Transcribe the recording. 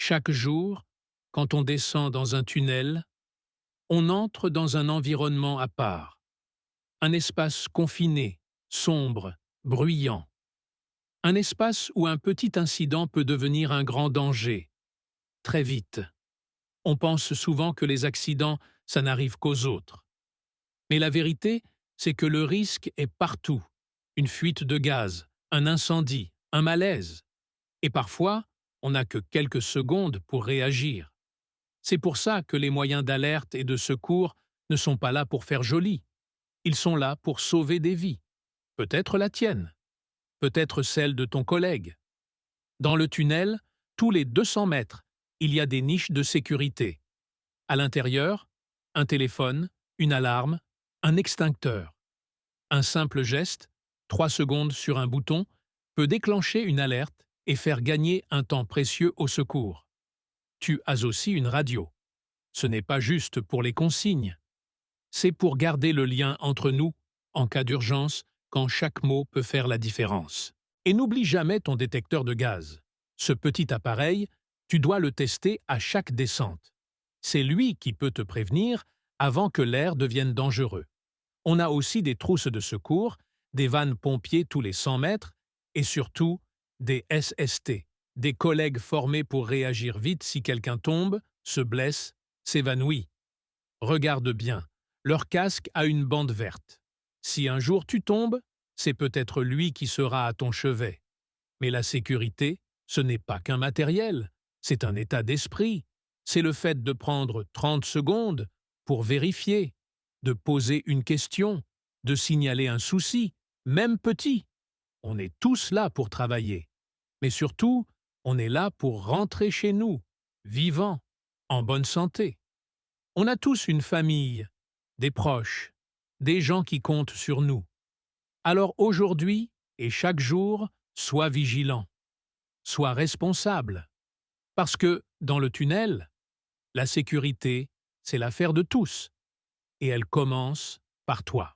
Chaque jour, quand on descend dans un tunnel, on entre dans un environnement à part, un espace confiné, sombre, bruyant, un espace où un petit incident peut devenir un grand danger, très vite. On pense souvent que les accidents, ça n'arrive qu'aux autres. Mais la vérité, c'est que le risque est partout. Une fuite de gaz, un incendie, un malaise. Et parfois, on n'a que quelques secondes pour réagir. C'est pour ça que les moyens d'alerte et de secours ne sont pas là pour faire joli. Ils sont là pour sauver des vies. Peut-être la tienne, peut-être celle de ton collègue. Dans le tunnel, tous les 200 mètres, il y a des niches de sécurité. À l'intérieur, un téléphone, une alarme, un extincteur. Un simple geste, 3 secondes sur un bouton, peut déclencher une alerte et faire gagner un temps précieux au secours. Tu as aussi une radio. Ce n'est pas juste pour les consignes. C'est pour garder le lien entre nous, en cas d'urgence, quand chaque mot peut faire la différence. Et n'oublie jamais ton détecteur de gaz. Ce petit appareil, tu dois le tester à chaque descente. C'est lui qui peut te prévenir avant que l'air devienne dangereux. On a aussi des trousses de secours, des vannes pompiers tous les 100 mètres et surtout des SST, des collègues formés pour réagir vite si quelqu'un tombe, se blesse, s'évanouit. Regarde bien, leur casque a une bande verte. Si un jour tu tombes, c'est peut-être lui qui sera à ton chevet. Mais la sécurité, ce n'est pas qu'un matériel, c'est un état d'esprit. C'est le fait de prendre 30 secondes pour vérifier, de poser une question, de signaler un souci, même petit. On est tous là pour travailler. Mais surtout, on est là pour rentrer chez nous, vivants, en bonne santé. On a tous une famille, des proches, des gens qui comptent sur nous. Alors aujourd'hui et chaque jour, sois vigilant, sois responsable. Parce que, dans le tunnel, la sécurité, c'est l'affaire de tous. Et elle commence par toi.